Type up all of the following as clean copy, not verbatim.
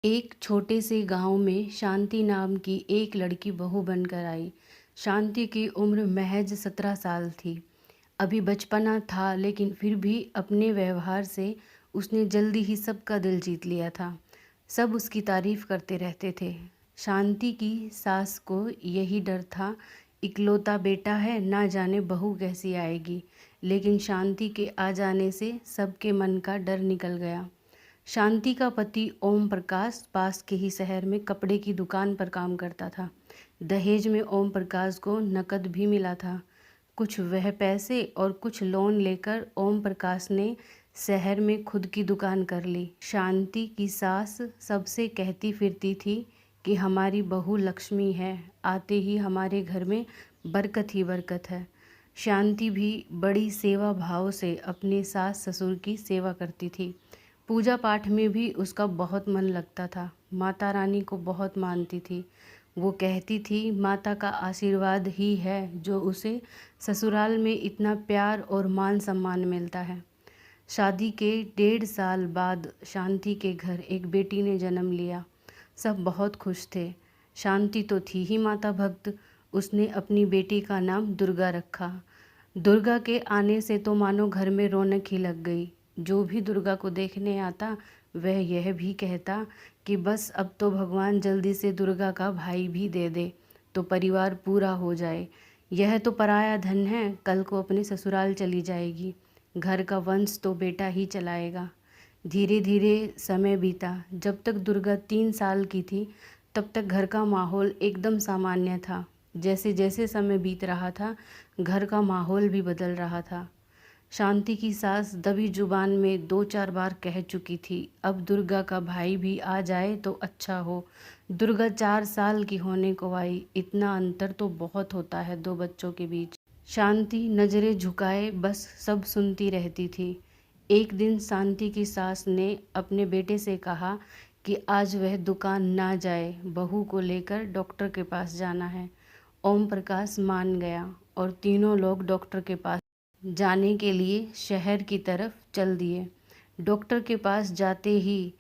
एक छोटे से गांव में शांति नाम की एक लड़की बहू बनकर आई। शांति की उम्र महज 17 साल थी। अभी बचपना था, लेकिन फिर भी अपने व्यवहार से उसने जल्दी ही सबका दिल जीत लिया था। सब उसकी तारीफ करते रहते थे। शांति की सास को यही डर था, इकलौता बेटा है, ना जाने बहू कैसी आएगी। लेकिन शांति के आ जाने से सबके मन का डर निकल गया। शांति का पति ओम प्रकाश पास के ही शहर में कपड़े की दुकान पर काम करता था। दहेज में ओम प्रकाश को नकद भी मिला था। कुछ वह पैसे और कुछ लोन लेकर ओम प्रकाश ने शहर में खुद की दुकान कर ली। शांति की सास सबसे कहती फिरती थी कि हमारी बहू लक्ष्मी है, आते ही हमारे घर में बरकत ही बरकत है। शांति भी बड़ी सेवा भाव से अपने सास ससुर की सेवा करती थी। पूजा पाठ में भी उसका बहुत मन लगता था। माता रानी को बहुत मानती थी। वो कहती थी माता का आशीर्वाद ही है जो उसे ससुराल में इतना प्यार और मान सम्मान मिलता है। शादी के 1.5 साल बाद शांति के घर एक बेटी ने जन्म लिया। सब बहुत खुश थे। शांति तो थी ही माता भक्त। उसने अपनी बेटी का नाम दुर्गा रखा। दुर्गा के आने से तो मानो घर में रौनक ही लग गई। जो भी दुर्गा को देखने आता वह यह भी कहता कि बस अब तो भगवान जल्दी से दुर्गा का भाई भी दे दे तो परिवार पूरा हो जाए। यह तो पराया धन है, कल को अपने ससुराल चली जाएगी, घर का वंश तो बेटा ही चलाएगा। धीरे धीरे समय बीता। जब तक दुर्गा 3 साल की थी तब तक घर का माहौल एकदम सामान्य था। जैसे जैसे समय बीत रहा था घर का माहौल भी बदल रहा था। शांति की सास दबी जुबान में 2-4 बार कह चुकी थी, अब दुर्गा का भाई भी आ जाए तो अच्छा हो। दुर्गा 4 साल की होने को आई। इतना अंतर तो बहुत होता है दो बच्चों के बीच। शांति नज़रें झुकाए बस सब सुनती रहती थी। एक दिन शांति की सास ने अपने बेटे से कहा कि आज वह दुकान ना जाए, बहू को लेकर डॉक्टर के पास जाना है। ओम प्रकाश मान गया और तीनों लोग डॉक्टर के पास जाने के लिए शहर की तरफ चल दिए। डॉक्टर के पास जाते ही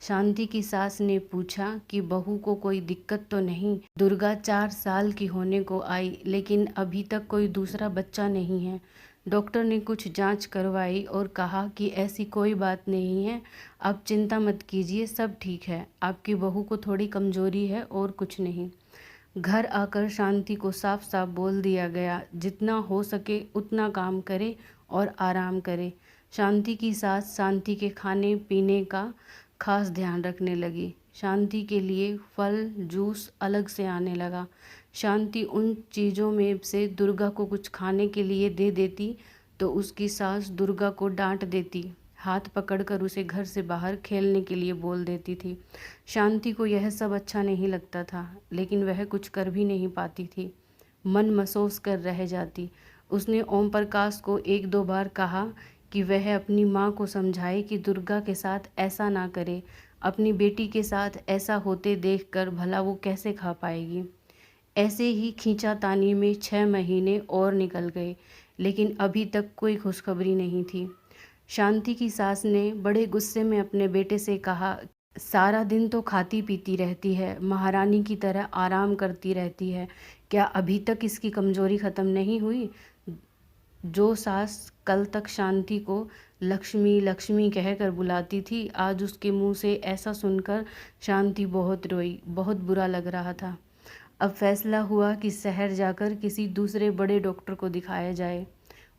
शांति की सास ने पूछा कि बहू को कोई दिक्कत तो नहीं। दुर्गा 4 साल की होने को आई, लेकिन अभी तक कोई दूसरा बच्चा नहीं है। डॉक्टर ने कुछ जांच करवाई और कहा कि ऐसी कोई बात नहीं है, आप चिंता मत कीजिए, सब ठीक है। आपकी बहू को थोड़ी कमजोरी है और कुछ नहीं। घर आकर शांति को साफ साफ बोल दिया गया, जितना हो सके उतना काम करे और आराम करे। शांति की सास शांति के खाने पीने का खास ध्यान रखने लगी। शांति के लिए फल जूस अलग से आने लगा। शांति उन चीज़ों में से दुर्गा को कुछ खाने के लिए दे देती तो उसकी सास दुर्गा को डांट देती, हाथ पकड़कर उसे घर से बाहर खेलने के लिए बोल देती थी। शांति को यह सब अच्छा नहीं लगता था, लेकिन वह कुछ कर भी नहीं पाती थी। मन महसूस कर रह जाती। उसने ओम प्रकाश को 1-2 बार कहा कि वह अपनी माँ को समझाए कि दुर्गा के साथ ऐसा ना करे। अपनी बेटी के साथ ऐसा होते देखकर भला वो कैसे खा पाएगी। ऐसे ही खींचातानी में 6 महीने और निकल गए, लेकिन अभी तक कोई खुशखबरी नहीं थी। शांति की सास ने बड़े गुस्से में अपने बेटे से कहा, सारा दिन तो खाती पीती रहती है, महारानी की तरह आराम करती रहती है, क्या अभी तक इसकी कमजोरी ख़त्म नहीं हुई। जो सास कल तक शांति को लक्ष्मी लक्ष्मी कहकर बुलाती थी, आज उसके मुंह से ऐसा सुनकर शांति बहुत रोई। बहुत बुरा लग रहा था। अब फैसला हुआ कि शहर जाकर किसी दूसरे बड़े डॉक्टर को दिखाया जाए।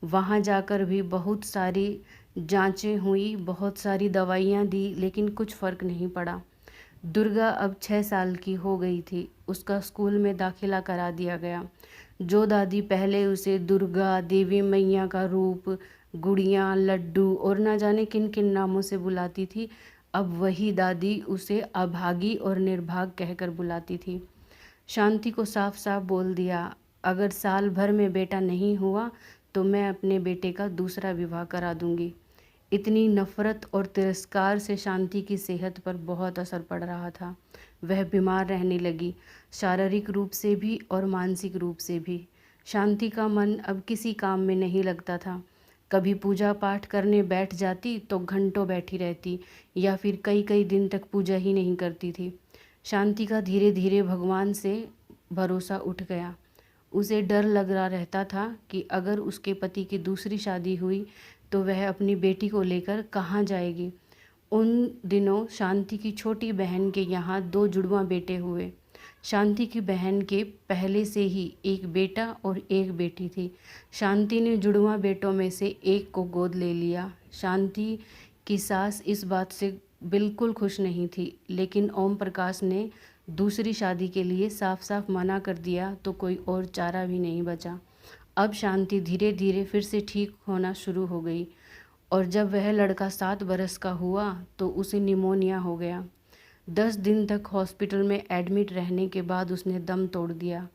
वहाँ जाकर भी बहुत सारी जांचें हुई, बहुत सारी दवाइयाँ दी, लेकिन कुछ फ़र्क नहीं पड़ा। दुर्गा अब 6 साल की हो गई थी। उसका स्कूल में दाखिला करा दिया गया। जो दादी पहले उसे दुर्गा, देवी मैया का रूप, गुड़िया, लड्डू और ना जाने किन किन नामों से बुलाती थी, अब वही दादी उसे अभागी और निर्भाग कहकर बुलाती थी। शांति को साफ साफ बोल दिया, अगर साल भर में बेटा नहीं हुआ तो मैं अपने बेटे का दूसरा विवाह करा दूंगी। इतनी नफरत और तिरस्कार से शांति की सेहत पर बहुत असर पड़ रहा था। वह बीमार रहने लगी, शारीरिक रूप से भी और मानसिक रूप से भी। शांति का मन अब किसी काम में नहीं लगता था। कभी पूजा पाठ करने बैठ जाती तो घंटों बैठी रहती, या फिर कई कई दिन तक पूजा ही नहीं करती थी। शांति का धीरे धीरे भगवान से भरोसा उठ गया। उसे डर लग रहा रहता था कि अगर उसके पति की दूसरी शादी हुई तो वह अपनी बेटी को लेकर कहाँ जाएगी। उन दिनों शांति की छोटी बहन के यहाँ 2 जुड़वां बेटे हुए। शांति की बहन के पहले से ही एक बेटा और एक बेटी थी। शांति ने जुड़वां बेटों में से एक को गोद ले लिया। शांति की सास इस बात से बिल्कुल खुश नहीं थी, लेकिन ओम प्रकाश ने दूसरी शादी के लिए साफ साफ मना कर दिया तो कोई और चारा भी नहीं बचा। अब शांति धीरे धीरे फिर से ठीक होना शुरू हो गई, और जब वह लड़का 7 बरस का हुआ तो उसे निमोनिया हो गया। 10 दिन तक हॉस्पिटल में एडमिट रहने के बाद उसने दम तोड़ दिया।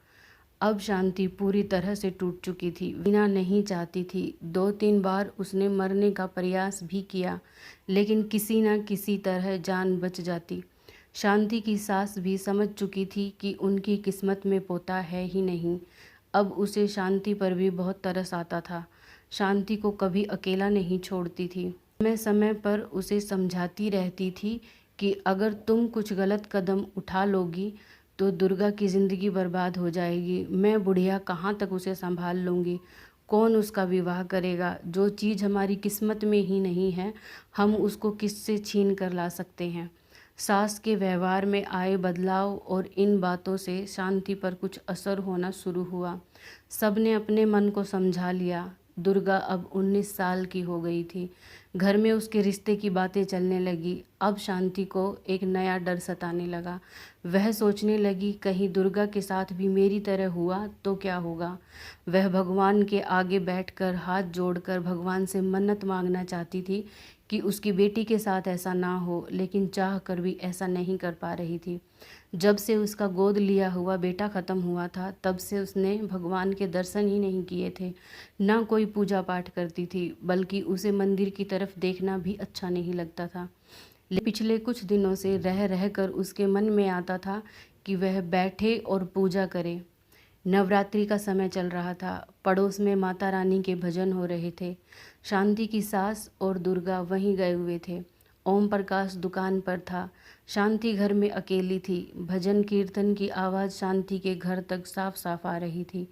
अब शांति पूरी तरह से टूट चुकी थी, जीना नहीं चाहती थी। 2-3 बार उसने मरने का प्रयास भी किया, लेकिन किसी न किसी तरह जान बच जाती। शांति की सास भी समझ चुकी थी कि उनकी किस्मत में पोता है ही नहीं। अब उसे शांति पर भी बहुत तरस आता था। शांति को कभी अकेला नहीं छोड़ती थी। समय समय पर उसे समझाती रहती थी कि अगर तुम कुछ गलत कदम उठा लोगी तो दुर्गा की ज़िंदगी बर्बाद हो जाएगी। मैं बुढ़िया कहाँ तक उसे संभाल लूँगी, कौन उसका विवाह करेगा। जो चीज़ हमारी किस्मत में ही नहीं है, हम उसको किससे छीन कर ला सकते हैं। सास के व्यवहार में आए बदलाव और इन बातों से शांति पर कुछ असर होना शुरू हुआ। सबने अपने मन को समझा लिया। दुर्गा अब 19 साल की हो गई थी। घर में उसके रिश्ते की बातें चलने लगी। अब शांति को एक नया डर सताने लगा। वह सोचने लगी, कहीं दुर्गा के साथ भी मेरी तरह हुआ तो क्या होगा। वह भगवान के आगे बैठकर हाथ जोड़कर भगवान से मन्नत मांगना चाहती थी कि उसकी बेटी के साथ ऐसा ना हो, लेकिन चाह कर भी ऐसा नहीं कर पा रही थी। जब से उसका गोद लिया हुआ बेटा ख़त्म हुआ था, तब से उसने भगवान के दर्शन ही नहीं किए थे। ना कोई पूजा पाठ करती थी, बल्कि उसे मंदिर की तरफ देखना भी अच्छा नहीं लगता था। पिछले कुछ दिनों से रह रह कर उसके मन में आता था कि वह बैठे और पूजा करे। नवरात्रि का समय चल रहा था। पड़ोस में माता रानी के भजन हो रहे थे। शांति की सास और दुर्गा वहीं गए हुए थे। ओम प्रकाश दुकान पर था। शांति घर में अकेली थी। भजन कीर्तन की आवाज़ शांति के घर तक साफ साफ आ रही थी।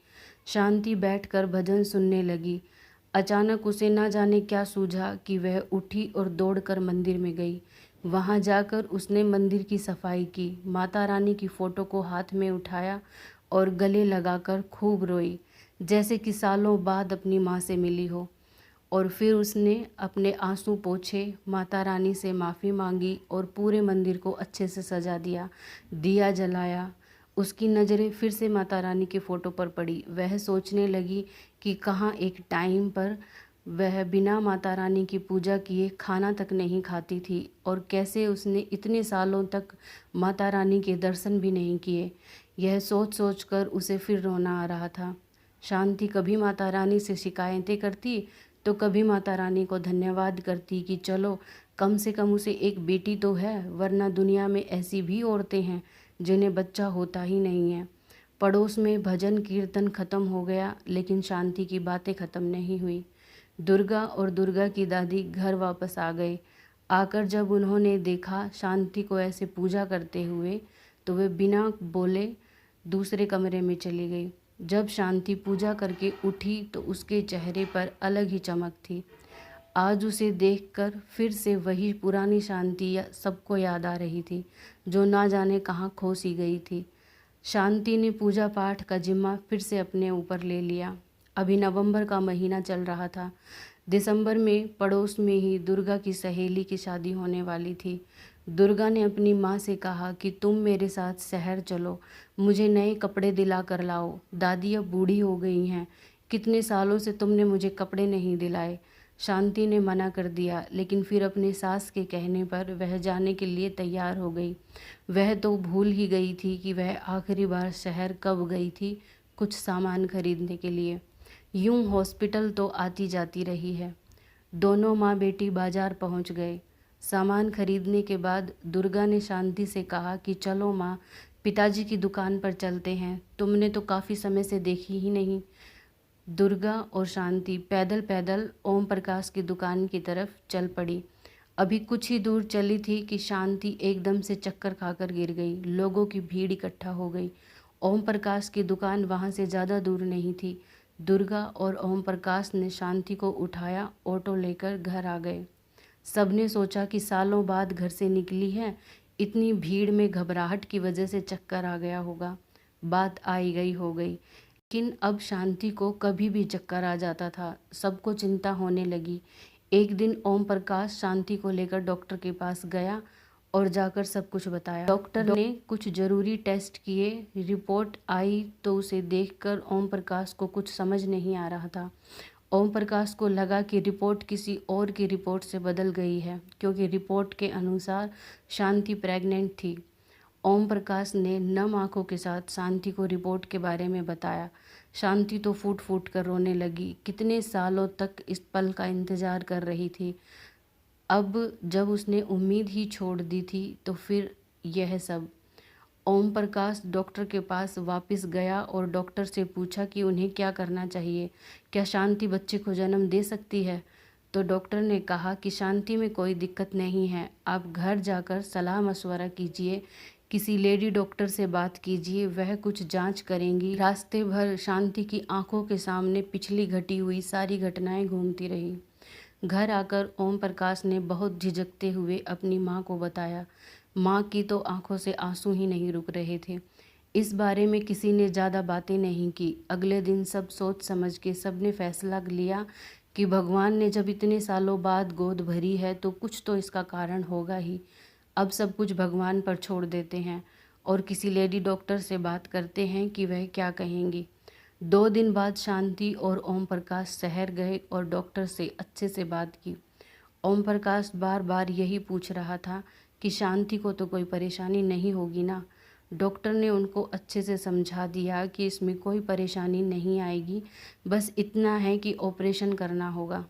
शांति बैठकर भजन सुनने लगी। अचानक उसे ना जाने क्या सूझा कि वह उठी और दौड़कर मंदिर में गई। वहां जाकर उसने मंदिर की सफाई की, माता रानी की फ़ोटो को हाथ में उठाया और गले लगाकर खूब रोई, जैसे कि सालों बाद अपनी माँ से मिली हो। और फिर उसने अपने आंसू पोंछे, माता रानी से माफ़ी मांगी और पूरे मंदिर को अच्छे से सजा दिया, दिया जलाया। उसकी नज़रें फिर से माता रानी के फ़ोटो पर पड़ी। वह सोचने लगी कि कहाँ एक टाइम पर वह बिना माता रानी की पूजा किए खाना तक नहीं खाती थी, और कैसे उसने इतने सालों तक माता रानी के दर्शन भी नहीं किए। यह सोच सोच कर उसे फिर रोना आ रहा था। शांति कभी माता रानी से शिकायतें करती तो कभी माता रानी को धन्यवाद करती कि चलो कम से कम उसे एक बेटी तो है, वरना दुनिया में ऐसी भी औरतें हैं जिन्हें बच्चा होता ही नहीं है। पड़ोस में भजन कीर्तन ख़त्म हो गया, लेकिन शांति की बातें ख़त्म नहीं हुई। दुर्गा और दुर्गा की दादी घर वापस आ गए। आकर जब उन्होंने देखा शांति को ऐसे पूजा करते हुए, तो वे बिना बोले दूसरे कमरे में चली गई। जब शांति पूजा करके उठी तो उसके चेहरे पर अलग ही चमक थी। आज उसे देखकर फिर से वही पुरानी शांति सबको याद आ रही थी, जो ना जाने कहाँ खो सी गई थी। शांति ने पूजा पाठ का जिम्मा फिर से अपने ऊपर ले लिया। अभी नवंबर का महीना चल रहा था। दिसंबर में पड़ोस में ही दुर्गा की सहेली की शादी होने वाली थी। दुर्गा ने अपनी माँ से कहा कि तुम मेरे साथ शहर चलो, मुझे नए कपड़े दिला कर लाओ। दादी अब बूढ़ी हो गई हैं, कितने सालों से तुमने मुझे कपड़े नहीं दिलाए। शांति ने मना कर दिया, लेकिन फिर अपने सास के कहने पर वह जाने के लिए तैयार हो गई। वह तो भूल ही गई थी कि वह आखिरी बार शहर कब गई थी, कुछ सामान खरीदने के लिए। यूं हॉस्पिटल तो आती जाती रही है। दोनों माँ बेटी बाजार पहुंच गए। सामान खरीदने के बाद दुर्गा ने शांति से कहा कि चलो माँ, पिताजी की दुकान पर चलते हैं, तुमने तो काफ़ी समय से देखी ही नहीं। दुर्गा और शांति पैदल पैदल ओम प्रकाश की दुकान की तरफ चल पड़ी। अभी कुछ ही दूर चली थी कि शांति एकदम से चक्कर खाकर गिर गई। लोगों की भीड़ इकट्ठा हो गई। ओम प्रकाश की दुकान वहाँ से ज़्यादा दूर नहीं थी। दुर्गा और ओम प्रकाश ने शांति को उठाया, ऑटो लेकर घर आ गए। सबने सोचा कि सालों बाद घर से निकली है, इतनी भीड़ में घबराहट की वजह से चक्कर आ गया होगा। बात आई गई हो गई, लेकिन अब शांति को कभी भी चक्कर आ जाता था। सबको चिंता होने लगी। एक दिन ओम प्रकाश शांति को लेकर डॉक्टर के पास गया और जाकर सब कुछ बताया। डॉक्टर ने कुछ ज़रूरी टेस्ट किए। रिपोर्ट आई तो उसे देखकर ओम प्रकाश को कुछ समझ नहीं आ रहा था। ओम प्रकाश को लगा कि रिपोर्ट किसी और की रिपोर्ट से बदल गई है, क्योंकि रिपोर्ट के अनुसार शांति प्रेग्नेंट थी। ओम प्रकाश ने नम आंखों के साथ शांति को रिपोर्ट के बारे में बताया। शांति तो फूट फूट कर रोने लगी। कितने सालों तक इस पल का इंतज़ार कर रही थी। अब जब उसने उम्मीद ही छोड़ दी थी तो फिर यह सब। ओम प्रकाश डॉक्टर के पास वापस गया और डॉक्टर से पूछा कि उन्हें क्या करना चाहिए, क्या शांति बच्चे को जन्म दे सकती है। तो डॉक्टर ने कहा कि शांति में कोई दिक्कत नहीं है, आप घर जाकर सलाह मशवरा कीजिए, किसी लेडी डॉक्टर से बात कीजिए, वह कुछ जांच करेंगी। रास्ते भर शांति की आंखों के सामने पिछली घटी हुई सारी घटनाएं घूमती रही। घर आकर ओम प्रकाश ने बहुत झिझकते हुए अपनी माँ को बताया। माँ की तो आंखों से आंसू ही नहीं रुक रहे थे। इस बारे में किसी ने ज़्यादा बातें नहीं की। अगले दिन सब सोच समझ के सब ने फैसला लिया कि भगवान ने जब इतने सालों बाद गोद भरी है तो कुछ तो इसका कारण होगा ही। अब सब कुछ भगवान पर छोड़ देते हैं और किसी लेडी डॉक्टर से बात करते हैं कि वह क्या कहेंगी। 2 दिन बाद शांति और ओम प्रकाश शहर गए और डॉक्टर से अच्छे से बात की। ओम प्रकाश बार बार यही पूछ रहा था कि शांति को तो कोई परेशानी नहीं होगी ना। डॉक्टर ने उनको अच्छे से समझा दिया कि इसमें कोई परेशानी नहीं आएगी, बस इतना है कि ऑपरेशन करना होगा,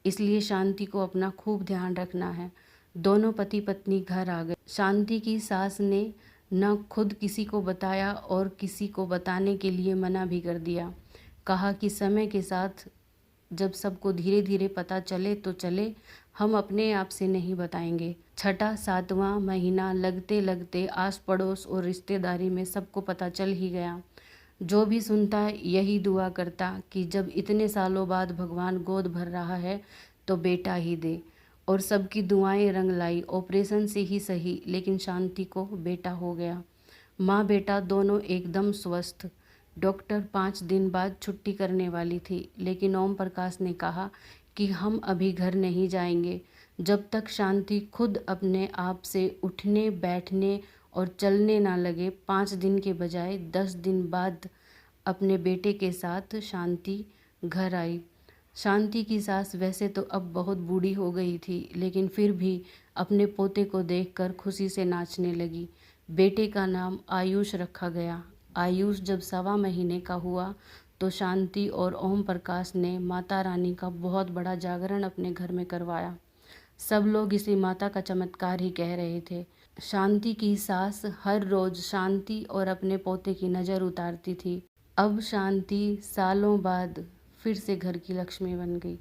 इसलिए शांति को अपना खूब ध्यान रखना है। दोनों पति पत्नी घर आ गए। शांति की सास ने न खुद किसी को बताया और किसी को बताने के लिए मना भी कर दिया। कहा कि समय के साथ जब सबको धीरे धीरे पता चले तो चले, हम अपने आप से नहीं बताएंगे। छठा सातवां महीना लगते लगते आस पड़ोस और रिश्तेदारी में सबको पता चल ही गया। जो भी सुनता यही दुआ करता कि जब इतने सालों बाद भगवान गोद भर रहा है तो बेटा ही दे। और सबकी दुआएं रंग लाई। ऑपरेशन से ही सही, लेकिन शांति को बेटा हो गया। माँ बेटा दोनों एकदम स्वस्थ। डॉक्टर 5 दिन बाद छुट्टी करने वाली थी, लेकिन ओम प्रकाश ने कहा कि हम अभी घर नहीं जाएंगे जब तक शांति खुद अपने आप से उठने बैठने और चलने ना लगे। 5 दिन के बजाय 10 दिन बाद अपने बेटे के साथ शांति घर आई। शांति की सास वैसे तो अब बहुत बूढ़ी हो गई थी, लेकिन फिर भी अपने पोते को देखकर खुशी से नाचने लगी। बेटे का नाम आयुष रखा गया। आयुष जब 1.25 महीने का हुआ तो शांति और ओम प्रकाश ने माता रानी का बहुत बड़ा जागरण अपने घर में करवाया। सब लोग इसे माता का चमत्कार ही कह रहे थे। शांति की सास हर रोज शांति और अपने पोते की नज़र उतारती थी। अब शांति सालों बाद फिर से घर की लक्ष्मी बन गई।